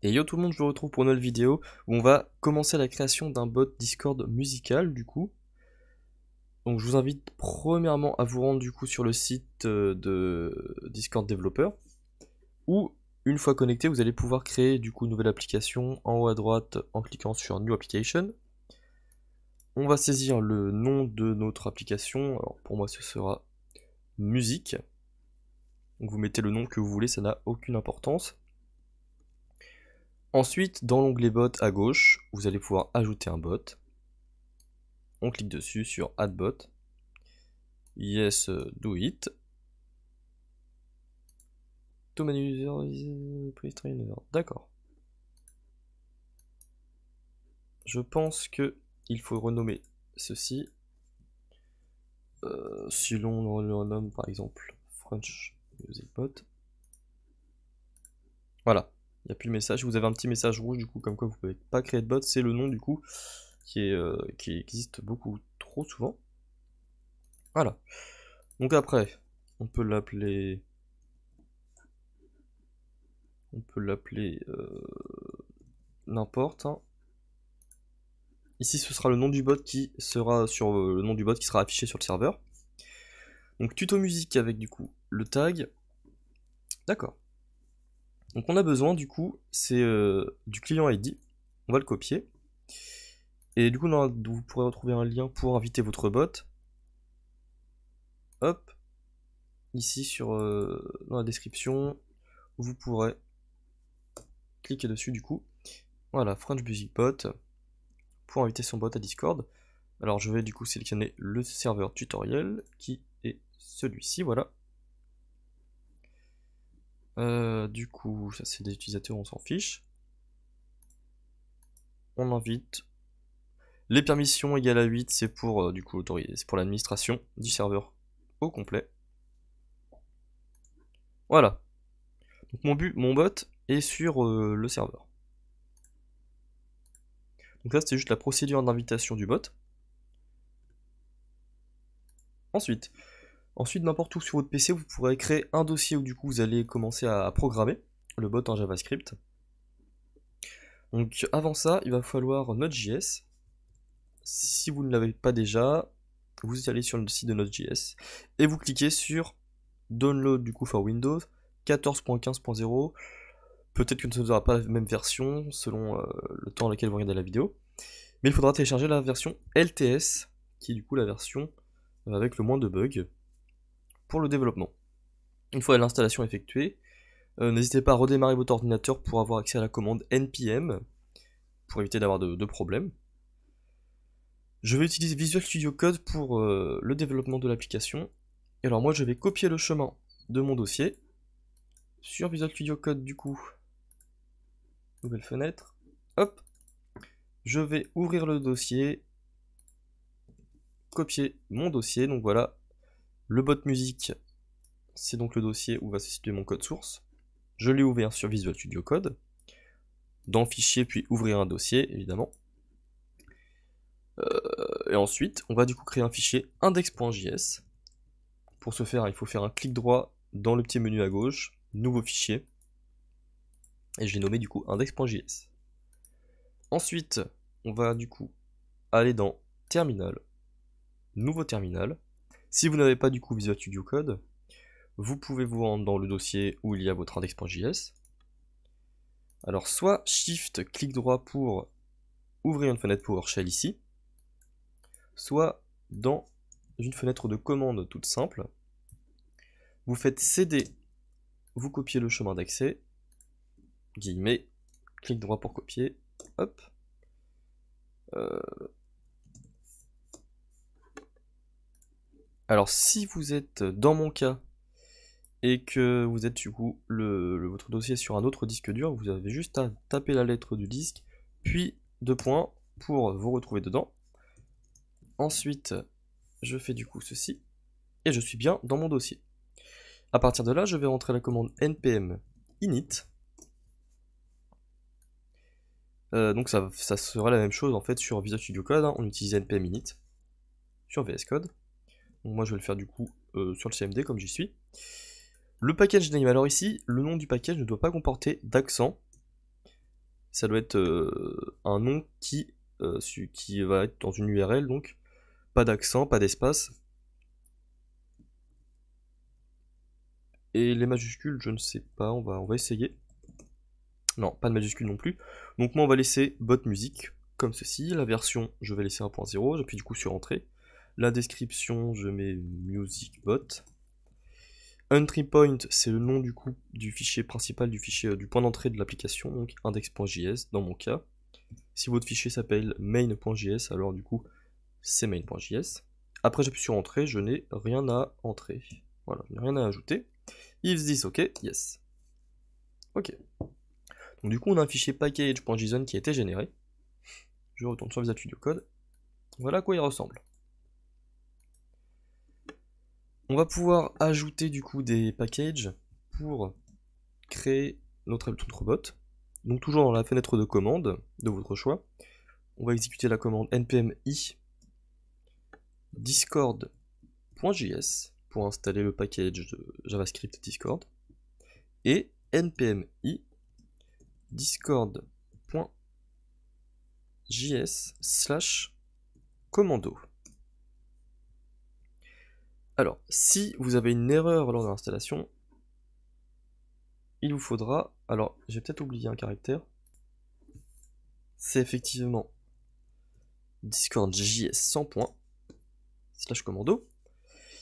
Et yo tout le monde, je vous retrouve pour une nouvelle vidéo où on va commencer la création d'un bot Discord musical du coup. Donc je vous invite premièrement à vous rendre du coup sur le site de Discord Developer où une fois connecté vous allez pouvoir créer du coup une nouvelle application en haut à droite en cliquant sur New Application. On va saisir le nom de notre application, alors pour moi ce sera musique. Donc vous mettez le nom que vous voulez, ça n'a aucune importance. Ensuite, dans l'onglet bot à gauche, vous allez pouvoir ajouter un bot. On clique dessus sur Add bot. Yes, do it. To many users, please train user. D'accord. Je pense que il faut renommer ceci. Si l'on le renomme par exemple French Music Bot. Voilà. Il n'y a plus le message. Vous avez un petit message rouge du coup comme quoi vous ne pouvez pas créer de bot. C'est le nom du coup qui existe beaucoup trop souvent. Voilà. Donc après, on peut l'appeler. N'importe. Hein. Ici, ce sera le nom du bot qui sera sur le nom du bot qui sera affiché sur le serveur. Donc tuto musique avec du coup le tag. D'accord. Donc on a besoin du coup, c'est du client ID. On va le copier. Et du coup, vous pourrez retrouver un lien pour inviter votre bot. Hop. Ici dans la description, vous pourrez cliquer dessus du coup. Voilà, French Music Bot pour inviter son bot à Discord. Alors je vais du coup sélectionner le serveur tutoriel qui est celui-ci, voilà. Du coup, ça c'est des utilisateurs, on s'en fiche. On invite. Les permissions égales à 8, c'est pour du coup c'est pour l'administration du serveur au complet. Voilà. Donc mon bot est sur le serveur. Donc là c'était juste la procédure d'invitation du bot. Ensuite, n'importe où sur votre PC, vous pourrez créer un dossier où du coup vous allez commencer à programmer le bot en JavaScript. Donc avant ça, il va falloir Node.js. Si vous ne l'avez pas déjà, vous allez sur le site de Node.js et vous cliquez sur Download du coup for Windows 14.15.0. Peut-être que ce ne sera pas la même version selon le temps dans lequel vous regardez la vidéo. Mais il faudra télécharger la version LTS, qui est du coup la version avec le moins de bugs pour le développement. Une fois l'installation effectuée, n'hésitez pas à redémarrer votre ordinateur pour avoir accès à la commande npm, pour éviter d'avoir de problèmes. Je vais utiliser Visual Studio Code pour le développement de l'application. Et alors moi je vais copier le chemin de mon dossier sur Visual Studio Code du coup. Nouvelle fenêtre. Hop. Je vais ouvrir le dossier. Copier mon dossier. Donc voilà. Le bot musique, c'est donc le dossier où va se situer mon code source. Je l'ai ouvert sur Visual Studio Code. Dans Fichier, puis ouvrir un dossier, évidemment. Et ensuite, on va du coup créer un fichier index.js. Pour ce faire, il faut faire un clic droit dans le petit menu à gauche, nouveau fichier. Et je l'ai nommé du coup index.js. Ensuite, on va du coup aller dans Terminal, nouveau terminal. Si vous n'avez pas du coup Visual Studio Code, vous pouvez vous rendre dans le dossier où il y a votre index.js. Alors soit Shift, clic droit pour ouvrir une fenêtre PowerShell ici, soit dans une fenêtre de commande toute simple, vous faites CD, vous copiez le chemin d'accès, guillemets, clic droit pour copier, hop. Alors si vous êtes dans mon cas et que vous êtes du coup votre dossier sur un autre disque dur, vous avez juste à taper la lettre du disque, puis deux points pour vous retrouver dedans. Ensuite, je fais du coup ceci, et je suis bien dans mon dossier. À partir de là, je vais rentrer la commande npm init. Donc ça sera la même chose en fait sur Visual Studio Code, hein, on utilise npm init sur VS Code. Donc moi je vais le faire du coup sur le CMD comme j'y suis. Le package name, alors ici, le nom du package ne doit pas comporter d'accent. ça doit être un nom qui va être dans une URL, donc pas d'accent, pas d'espace. Et les majuscules, je ne sais pas, on va essayer. Non, pas de majuscules non plus. Donc moi on va laisser bot music comme ceci. La version, je vais laisser 1.0, j'appuie du coup sur entrée. La description, je mets music bot. Entry point, c'est le nom du coup du fichier principal, du fichier du point d'entrée de l'application, donc index.js dans mon cas. Si votre fichier s'appelle main.js, alors du coup c'est main.js. Après j'appuie sur entrée, je n'ai rien à entrer. Voilà, je n'ai rien à ajouter. If this ok, yes. Ok. Donc du coup on a un fichier package.json qui a été généré. Je retourne sur Visual Studio Code. Voilà à quoi il ressemble. On va pouvoir ajouter du coup des packages pour créer notre bot. Donc toujours dans la fenêtre de commande de votre choix, on va exécuter la commande npm i discord.js pour installer le package de JavaScript Discord et npm i discord.js/commando. Alors, si vous avez une erreur lors de l'installation, il vous faudra... Alors, j'ai peut-être oublié un caractère. C'est effectivement discord.js 100 /commando.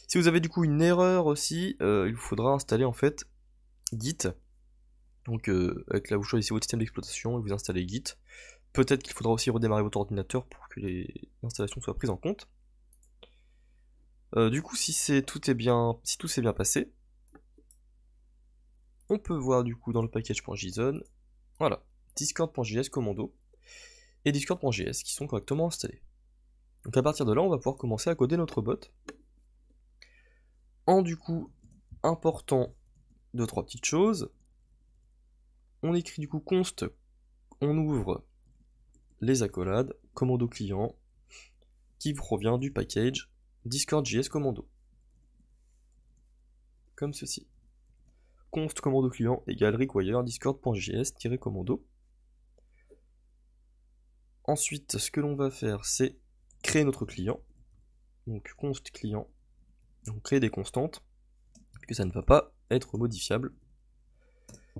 Si vous avez du coup une erreur aussi, il vous faudra installer en fait Git. Donc avec là vous choisissez votre système d'exploitation et vous installez Git. Peut-être qu'il faudra aussi redémarrer votre ordinateur pour que l'installation soit prise en compte. Du coup si tout s'est bien passé, on peut voir du coup dans le package.json, voilà, discord.js commando et discord.js qui sont correctement installés. Donc à partir de là on va pouvoir commencer à coder notre bot en du coup important 2-3 petites choses. On écrit du coup const, on ouvre les accolades, commando client, qui provient du package discord.js commando. Comme ceci. Const commando client égale require discord.js-commando. Ensuite, ce que l'on va faire, c'est créer notre client. Donc const client, donc créer des constantes, que ça ne va pas être modifiable.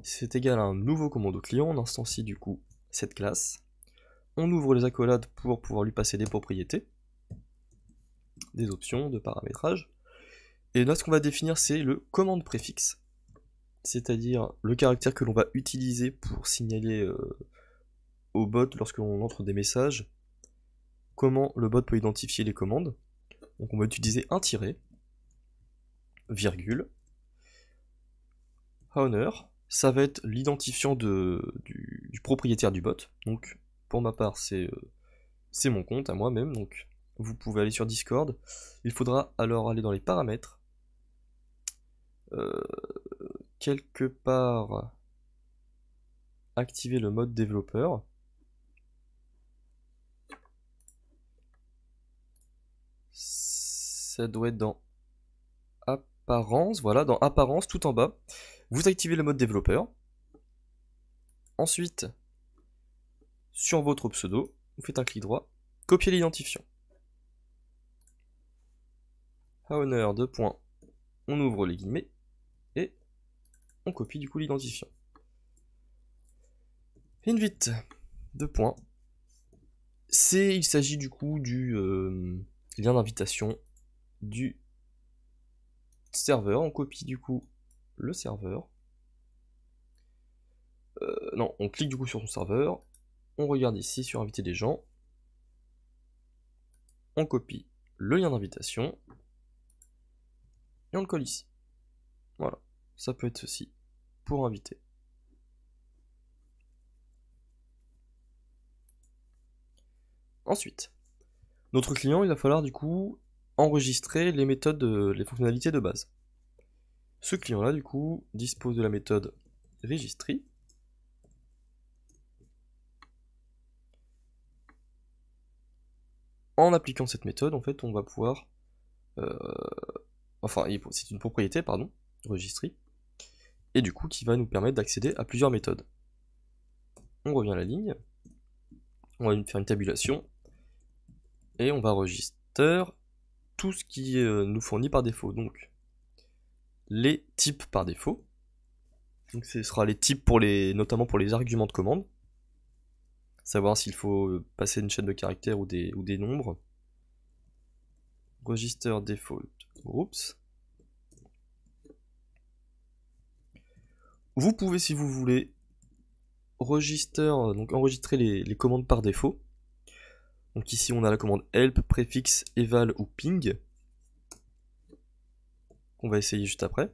C'est égal à un nouveau commando client, on instancie du coup cette classe. On ouvre les accolades pour pouvoir lui passer des propriétés, des options de paramétrage. Et là, ce qu'on va définir, c'est le commande préfixe, c'est-à-dire le caractère que l'on va utiliser pour signaler au bot lorsque l'on entre des messages, comment le bot peut identifier les commandes. Donc on va utiliser un tiret, virgule, owner, ça va être l'identifiant du propriétaire du bot. Donc pour ma part, c'est mon compte à moi-même, donc vous pouvez aller sur Discord. Il faudra alors aller dans les paramètres, quelque part activer le mode développeur. Ça doit être dans apparence, voilà, dans apparence tout en bas. Vous activez le mode développeur. Ensuite, sur votre pseudo, vous faites un clic droit, copier l'identifiant. Owner 2 points, on ouvre les guillemets et on copie du coup l'identifiant. Invite 2 points. Il s'agit du coup du lien d'invitation du serveur. On copie du coup le serveur. Non, on clique du coup sur son serveur. On regarde ici sur inviter des gens. On copie le lien d'invitation. Et on le colle ici. Voilà. Ça peut être ceci pour inviter. Ensuite, notre client, il va falloir du coup enregistrer les méthodes, les fonctionnalités de base. Ce client-là, du coup, dispose de la méthode registry. En appliquant cette méthode, en fait, on va pouvoir... enfin, c'est une propriété, pardon, registry, et du coup, qui va nous permettre d'accéder à plusieurs méthodes. on revient à la ligne, on va faire une tabulation, et on va register tout ce qui nous fournit par défaut. Donc, les types par défaut. Donc, ce sera les types notamment pour les arguments de commande. Savoir s'il faut passer une chaîne de caractères ou des nombres. Register default groups. Vous pouvez, si vous voulez, enregistrer les commandes par défaut. Donc ici on a la commande help, préfixe, eval ou ping, qu'on va essayer juste après.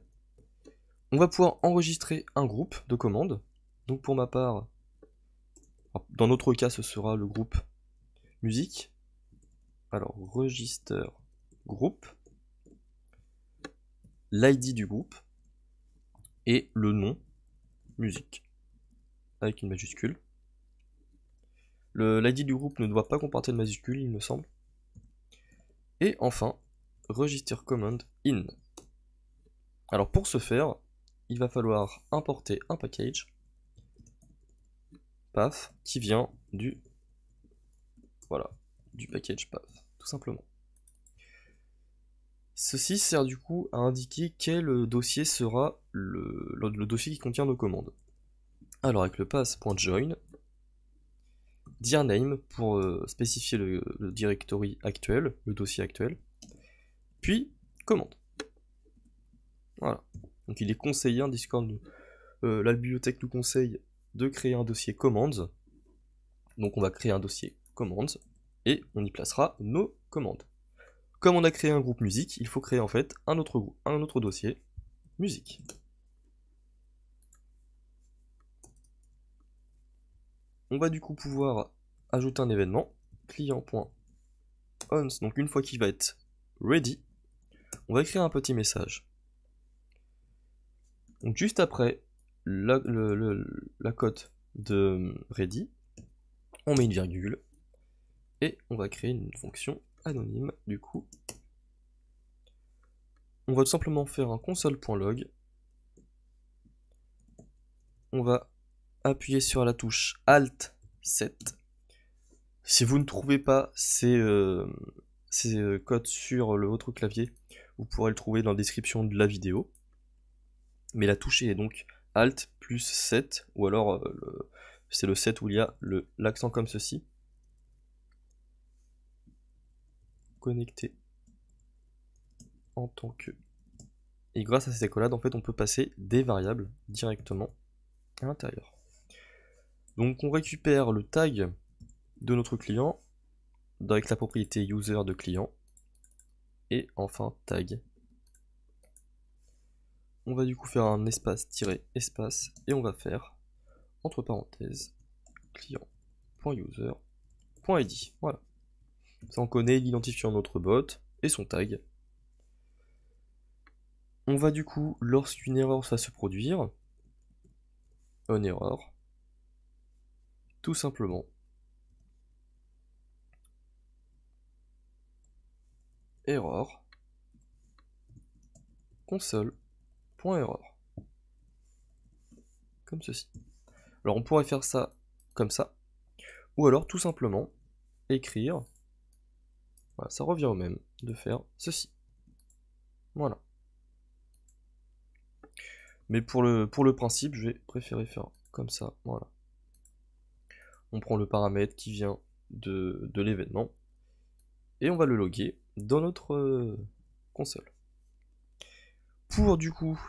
On va pouvoir enregistrer un groupe de commandes. Donc pour ma part, dans notre cas ce sera le groupe musique. Alors register groupe, l'ID du groupe et le nom musique avec une majuscule. L'ID du groupe ne doit pas comporter de majuscule, il me semble. Et enfin, register command in. Alors pour ce faire, il va falloir importer un package path qui vient du package path, tout simplement. Ceci sert du coup à indiquer quel dossier sera le dossier qui contient nos commandes. Alors avec le path.join, dir name pour spécifier le directory actuel, le dossier actuel, puis commande. Voilà. Donc il est conseillé, Discord, la bibliothèque nous conseille de créer un dossier commands. Donc on va créer un dossier commands et on y placera nos commandes. Comme on a créé un groupe musique, il faut créer en fait un autre dossier musique. On va du coup pouvoir ajouter un événement client.once. Donc une fois qu'il va être ready, on va écrire un petit message. Donc juste après la cote de ready, on met une virgule et on va créer une fonction anonyme du coup. On va tout simplement faire un console.log. On va appuyer sur la touche Alt 7. Si vous ne trouvez pas ces codes sur votre clavier, vous pourrez le trouver dans la description de la vidéo. Mais la touche est donc Alt plus 7, ou alors c'est le 7 où il y a l'accent comme ceci. Connecté en tant que. Et grâce à ces accolades, en fait, on peut passer des variables directement à l'intérieur. Donc on récupère le tag de notre client avec la propriété user de client et enfin tag. On va du coup faire un espace-espace et on va faire entre parenthèses client.user.id. Voilà. Ça on connaît l'identifiant de notre bot et son tag. On va du coup, lorsqu'une erreur va se produire, une erreur, tout simplement error console.error, comme ceci. Alors on pourrait faire ça comme ça, ou alors tout simplement écrire, voilà, ça revient au même de faire ceci. Voilà. Mais pour le principe, je vais préférer faire comme ça, voilà. On prend le paramètre qui vient de l'événement, et on va le loguer dans notre console. Pour du coup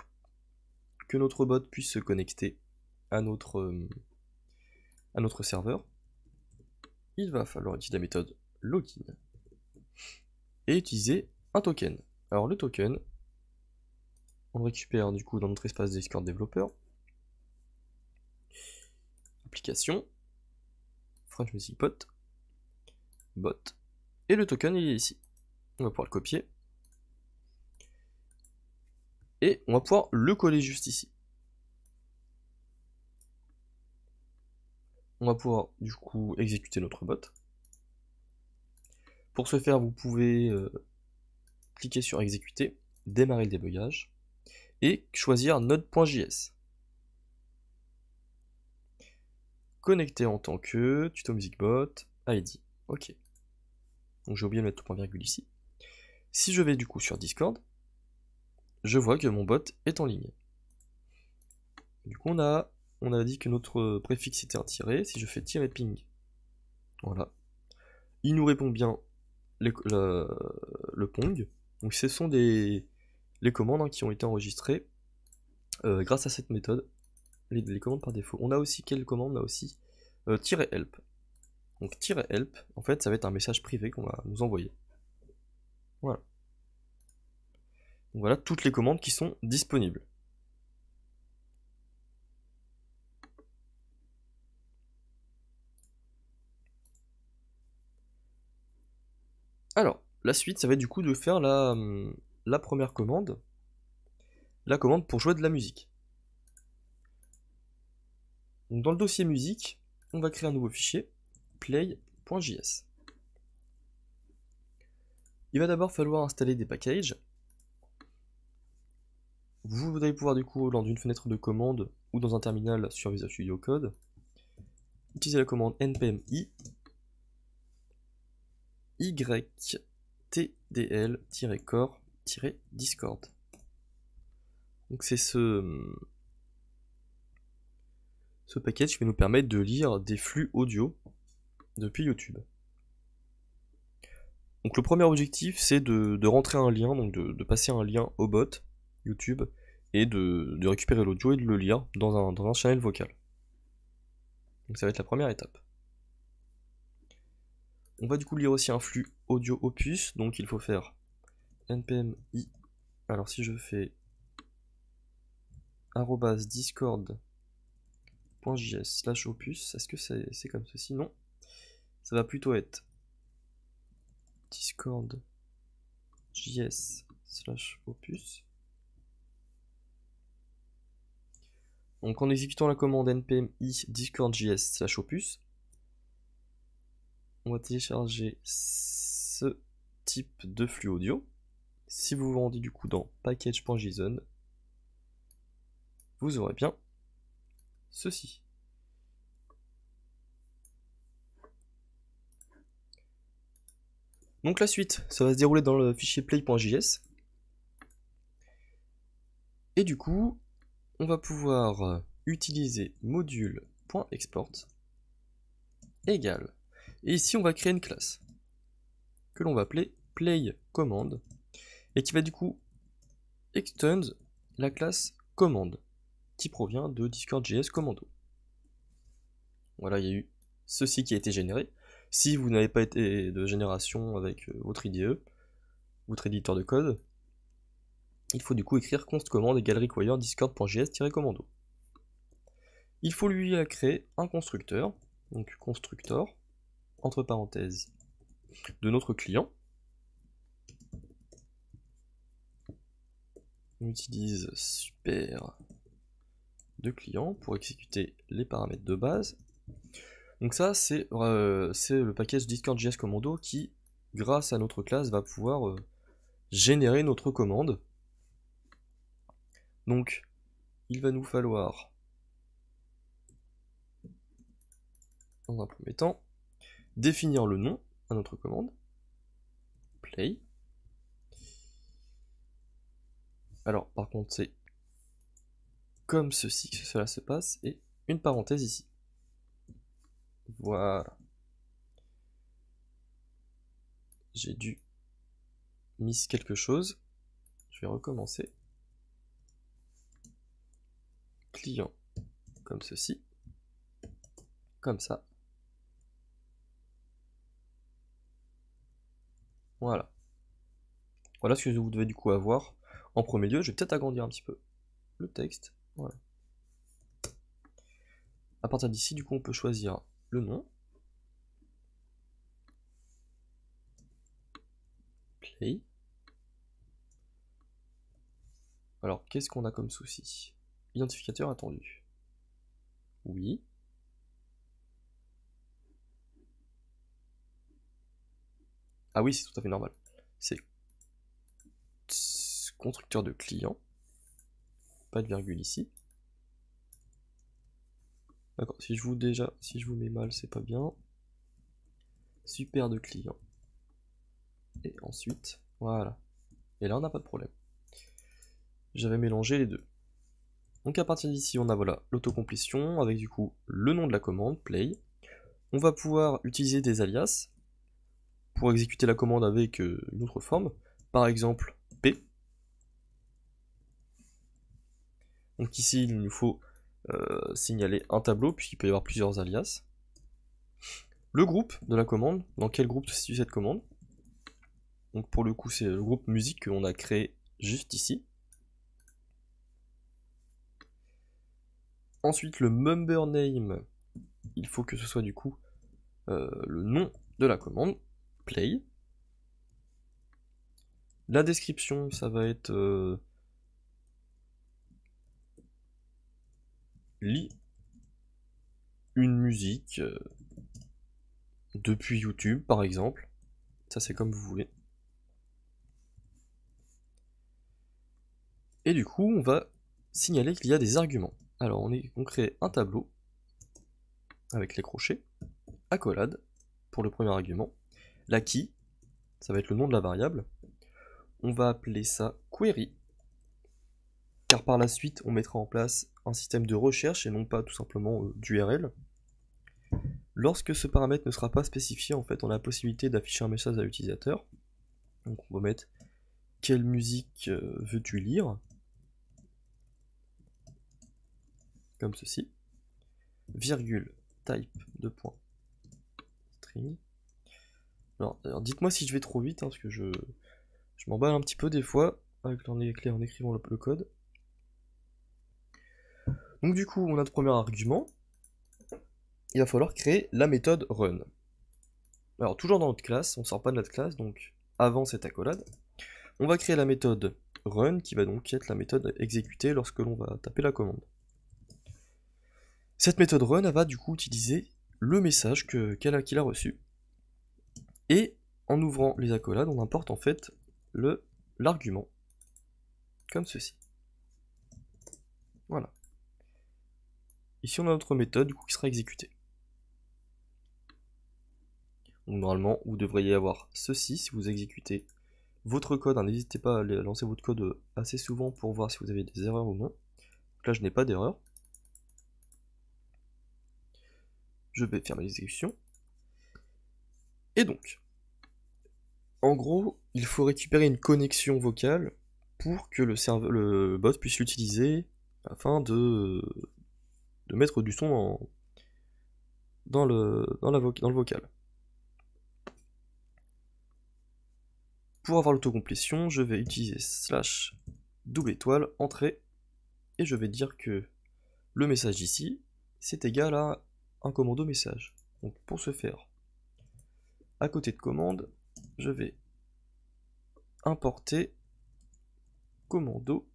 que notre bot puisse se connecter à notre serveur, il va falloir utiliser la méthode login et utiliser un token. Alors le token, on le récupère du coup dans notre espace Discord développeur, application, French Music Bot, bot, et le token il est ici. On va pouvoir le copier et on va pouvoir le coller juste ici. On va pouvoir du coup exécuter notre bot. Pour ce faire, vous pouvez cliquer sur exécuter, démarrer le débugage et choisir node.js. connecté en tant que tuto music bot ID. Ok. Donc j'ai oublié de mettre tout point virgule ici. Si je vais du coup sur Discord, je vois que mon bot est en ligne. Du coup on a dit que notre préfixe était un tiret. Si je fais tiret ping, voilà, il nous répond bien le pong. Donc ce sont les commandes hein, qui ont été enregistrées grâce à cette méthode, les commandes par défaut. On a aussi quelle commande? On a aussi -help. Donc -help, en fait, ça va être un message privé qu'on va nous envoyer. Voilà. Donc voilà toutes les commandes qui sont disponibles. Alors, la suite, ça va être du coup de faire la première commande, la commande pour jouer de la musique. Donc dans le dossier musique, on va créer un nouveau fichier, play.js. Il va d'abord falloir installer des packages. Vous allez pouvoir du coup, lors d'une fenêtre de commande ou dans un terminal sur Visual Studio Code, utiliser la commande npm ytdl-core-discord. Donc c'est ce package qui va nous permettre de lire des flux audio depuis YouTube. Donc le premier objectif c'est de rentrer un lien, donc de passer un lien au bot YouTube et de récupérer l'audio et de le lire dans un channel vocal. Donc ça va être la première étape. On va du coup lire aussi un flux audio opus, donc il faut faire npm i. Alors si je fais @discord.js/opus, est-ce que c'est comme ceci? Non. Ça va plutôt être discord.js/opus. Donc en exécutant la commande npm i discord.js/opus, on va télécharger ce type de flux audio. Si vous vous rendez du coup dans package.json, vous aurez bien ceci. Donc la suite, ça va se dérouler dans le fichier play.js. Et du coup, on va pouvoir utiliser module.export égale. Et ici, on va créer une classe que l'on va appeler playCommand et qui va du coup extend la classe commande qui provient de Discord.js Commando. Voilà, il y a eu ceci qui a été généré. Si vous n'avez pas été de génération avec votre IDE, votre éditeur de code, il faut du coup écrire const commande égale require discord.js-commando. Il faut lui créer un constructeur, donc constructor, entre parenthèses, de notre client. On utilise super de client pour exécuter les paramètres de base. Donc ça, c'est le package Discord.js Commando qui, grâce à notre classe, va pouvoir générer notre commande. Donc, il va nous falloir, dans un premier temps, définir le nom à notre commande, play. Alors, par contre, c'est comme ceci que cela se passe, et une parenthèse ici. Voilà. J'ai dû miss quelque chose. Je vais recommencer. Client, comme ceci. Comme ça. Voilà. Voilà ce que vous devez du coup avoir. En premier lieu, je vais peut-être agrandir un petit peu le texte. Voilà. À partir d'ici, du coup, on peut choisir le nom. Play. Alors, qu'est-ce qu'on a comme souci? Identificateur attendu. Oui. Ah oui, c'est tout à fait normal. C'est constructeur de client. Pas de virgule ici. D'accord, si je vous mets mal, c'est pas bien. Super de client. Et ensuite, voilà. Et là, on n'a pas de problème. J'avais mélangé les deux. Donc à partir d'ici, on a voilà l'autocomplétion avec du coup le nom de la commande, play. On va pouvoir utiliser des alias pour exécuter la commande avec une autre forme. Par exemple, P. Donc ici, il nous faut signaler un tableau, puisqu'il peut y avoir plusieurs alias. Le groupe de la commande, dans quel groupe se situe cette commande. Donc pour le coup, c'est le groupe musique que l'on a créé juste ici. Ensuite, le member name, il faut que ce soit du coup le nom de la commande, play. La description, ça va être lis une musique depuis YouTube par exemple. Ça c'est comme vous voulez. Et du coup, on va signaler qu'il y a des arguments. Alors on crée un tableau avec les crochets, accolade pour le premier argument. La key, ça va être le nom de la variable. On va appeler ça query, car par la suite on mettra en place un système de recherche et non pas tout simplement d'URL. Lorsque ce paramètre ne sera pas spécifié, en fait, on a la possibilité d'afficher un message à l'utilisateur. Donc on va mettre quelle musique veux-tu lire, comme ceci, virgule type de point string. Alors dites-moi si je vais trop vite, hein, parce que je m'emballe un petit peu des fois avec en écrivant le code. Donc du coup, on a le premier argument. Il va falloir créer la méthode run. Alors toujours dans notre classe, on ne sort pas de notre classe, donc avant cette accolade, on va créer la méthode run qui va donc être la méthode exécutée lorsque l'on va taper la commande. Cette méthode run, elle va du coup utiliser le message qu'il a reçu. Et en ouvrant les accolades, on importe en fait l'argument, comme ceci. Voilà. Ici on a notre méthode du coup, qui sera exécutée. Donc normalement, vous devriez avoir ceci si vous exécutez votre code. N'hésitez pas à lancer votre code assez souvent pour voir si vous avez des erreurs ou non. Donc là, je n'ai pas d'erreur. Je vais fermer l'exécution. Et donc, en gros, il faut récupérer une connexion vocale pour que le bot puisse l'utiliser afin de mettre du son dans le vocal. Pour avoir l'autocomplétion, je vais utiliser slash double étoile, entrée, et je vais dire que le message ici, c'est égal à un commando message. Donc pour ce faire, à côté de commande, je vais importer commando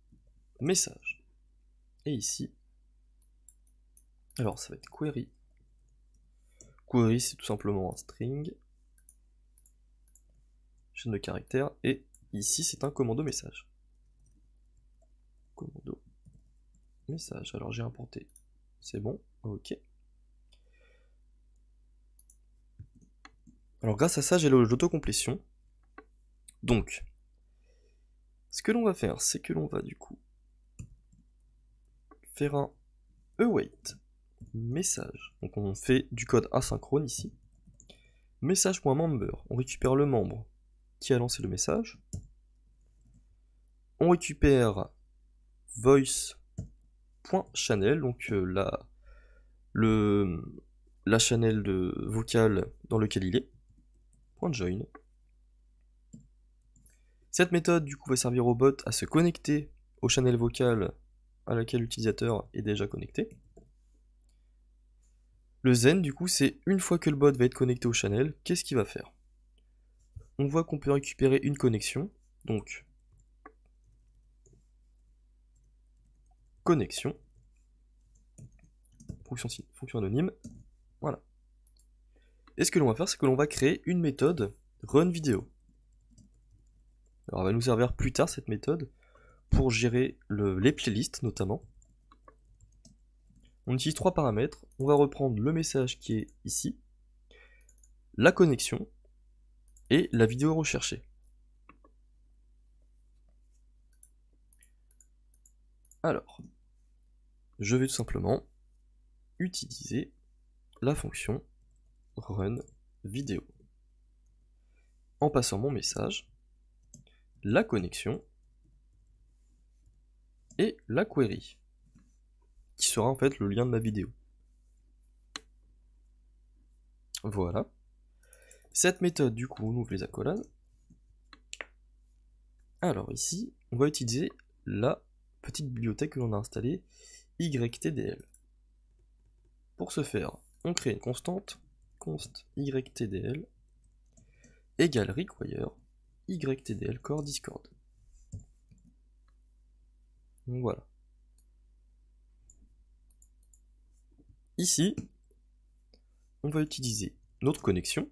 message. Et ici, alors ça va être query. Query, c'est tout simplement un string, chaîne de caractères, et ici c'est un commando message. Commando message. Alors j'ai importé, c'est bon, ok. Alors grâce à ça, j'ai l'autocomplétion. Donc, ce que l'on va faire, c'est que l'on va du coup faire un await message. Donc on fait du code asynchrone ici. Message.member, on récupère le membre qui a lancé le message. On récupère voice.channel, donc la channel de vocal dans lequel il est. .join. Cette méthode du coup va servir au bot à se connecter au channel vocal à laquelle l'utilisateur est déjà connecté. Le zen du coup c'est une fois que le bot va être connecté au channel, qu'est-ce qu'il va faire? On voit qu'on peut récupérer une connexion, donc connexion, fonction anonyme, voilà. Et ce que l'on va faire, c'est que l'on va créer une méthode runVideo. Alors elle va nous servir plus tard cette méthode pour gérer les playlists notamment. On utilise 3 paramètres. On va reprendre le message qui est ici, la connexion et la vidéo recherchée. Alors, je vais tout simplement utiliser la fonction run vidéo en passant mon message, la connexion et la query, qui sera en fait le lien de ma vidéo. Voilà. Cette méthode, du coup, on ouvre les accolades. Alors ici, on va utiliser la petite bibliothèque que l'on a installée, YTDL. Pour ce faire, on crée une constante, const YTDL égale require YTDL core Discord. Donc voilà. Ici, on va utiliser notre connexion.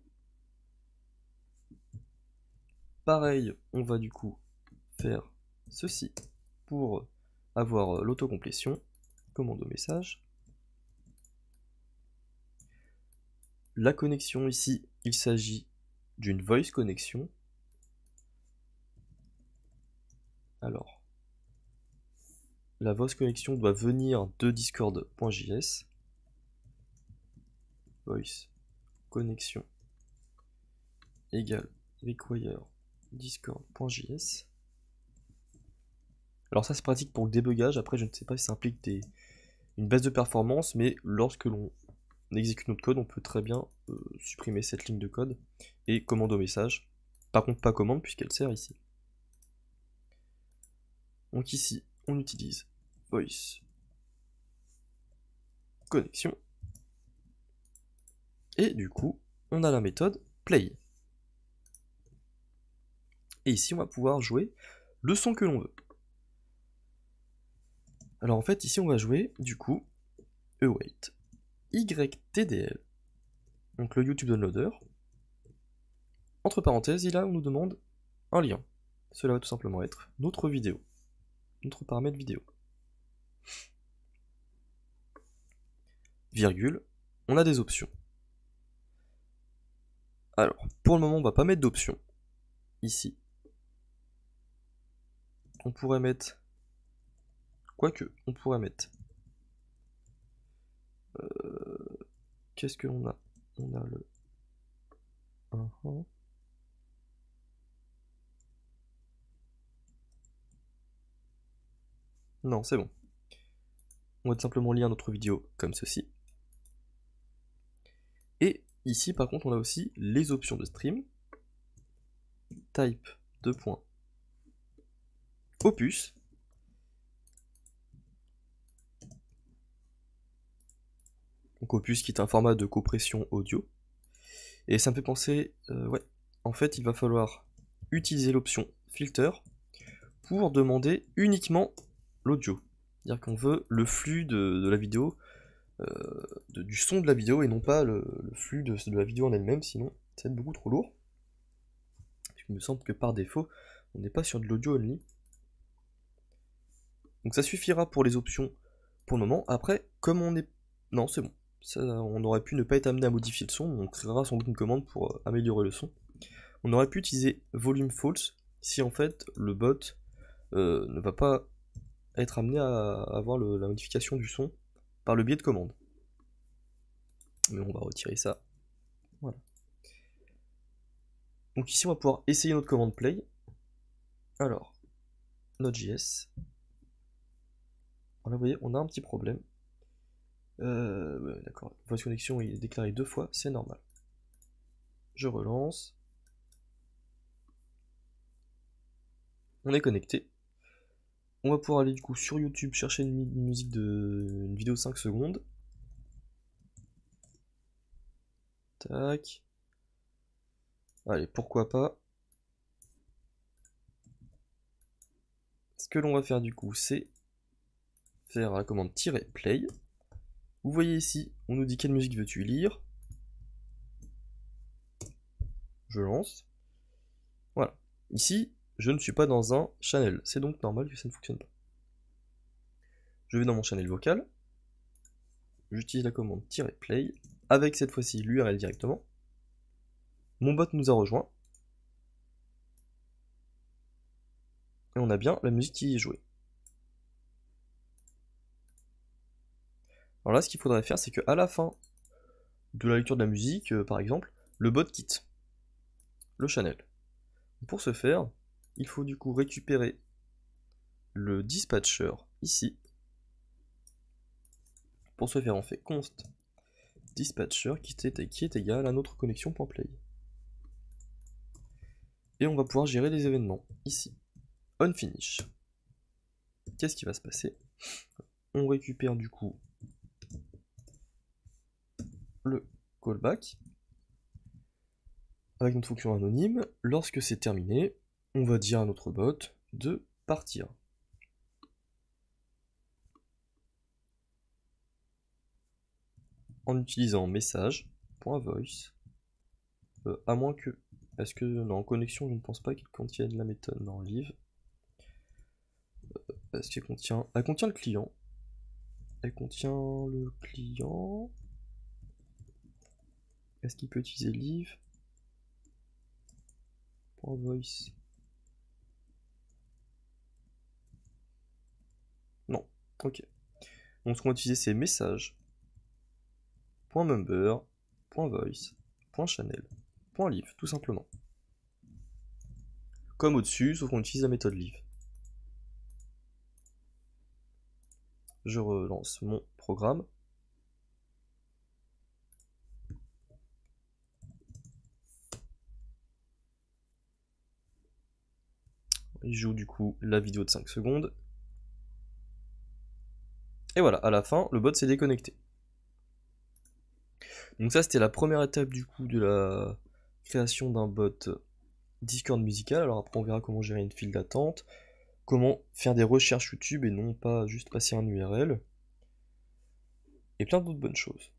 Pareil, on va du coup faire ceci pour avoir l'autocomplétion, commande au message. La connexion ici, il s'agit d'une voice connexion. Alors, la voice connexion doit venir de discord.js. Voice connexion égale require discord.js. Alors ça c'est pratique pour le débugage, après je ne sais pas si ça implique une baisse de performance, mais lorsque l'on exécute notre code, on peut très bien supprimer cette ligne de code et commande au message. Par contre pas commande puisqu'elle sert ici. Donc ici on utilise voice connexion et du coup on a la méthode play. Et ici on va pouvoir jouer le son que l'on veut. Alors en fait ici on va jouer du coup await YTDL, donc le YouTube Downloader. Entre parenthèses, là on nous demande un lien. Cela va tout simplement être notre vidéo, notre paramètre vidéo. Virgule, on a des options. Alors, pour le moment on va pas mettre d'options. Ici, on pourrait mettre, quoique, on pourrait mettre, qu'est-ce que l'on a? On a le non, c'est bon. On va tout simplement lire notre vidéo comme ceci. Et ici, par contre, on a aussi les options de stream. Type opus. Donc opus qui est un format de compression audio. Et ça me fait penser, ouais, en fait, il va falloir utiliser l'option filter pour demander uniquement l'audio. C'est-à-dire qu'on veut le flux de la vidéo, du son de la vidéo et non pas le flux de la vidéo en elle-même, sinon ça va être beaucoup trop lourd. Il me semble que par défaut, on n'est pas sur de l'audio only. Donc ça suffira pour les options pour le moment. Après, comme on est... Non, c'est bon. Ça, on aurait pu ne pas être amené à modifier le son, on créera sans doute une commande pour améliorer le son. On aurait pu utiliser volume false si en fait le bot ne va pas être amené à avoir la modification du son par le biais de commande. Mais on va retirer ça. Voilà. Donc ici on va pouvoir essayer notre commande play. Alors, Node.js. Là vous voyez, on a un petit problème. Ouais, d'accord, voice connexion est déclarée 2 fois, c'est normal. Je relance. On est connecté. On va pouvoir aller du coup sur YouTube chercher une musique une vidéo 5 secondes. Tac. Allez, pourquoi pas. Ce que l'on va faire du coup, c'est faire la commande -play. Vous voyez ici, on nous dit quelle musique veux-tu lire. Je lance. Voilà. Ici, je ne suis pas dans un channel. C'est donc normal que ça ne fonctionne pas. Je vais dans mon channel vocal. j'utilise la commande -play, avec cette fois-ci l'URL directement. Mon bot nous a rejoint. Et on a bien la musique qui est jouée. Alors là, ce qu'il faudrait faire, c'est qu'à la fin de la lecture de la musique, par exemple, le bot quitte le channel. Pour ce faire, il faut du coup récupérer le dispatcher ici. Pour ce faire, on fait const dispatcher qui est égal à notre connexion.play. Et on va pouvoir gérer les événements ici. OnFinish. Qu'est-ce qui va se passer? On récupère du coup le callback avec notre fonction anonyme. Lorsque c'est terminé, on va dire à notre bot de partir. En utilisant message.voice, à moins que, est-ce que, non, en connexion, je ne pense pas qu'il contienne la méthode dans live. Est-ce qu'elle contient, elle contient le client. Elle contient le client. Est-ce qu'il peut utiliser live.voice? Non, ok. Donc ce qu'on va utiliser c'est message.member.voice.channel.live, tout simplement. Comme au-dessus, sauf qu'on utilise la méthode live. Je relance mon programme. Il joue du coup la vidéo de 5 secondes. Et voilà, à la fin, le bot s'est déconnecté. Donc ça, c'était la première étape du coup de la création d'un bot Discord musical. Alors après, on verra comment gérer une file d'attente, comment faire des recherches YouTube et non pas juste passer un URL, et plein d'autres bonnes choses.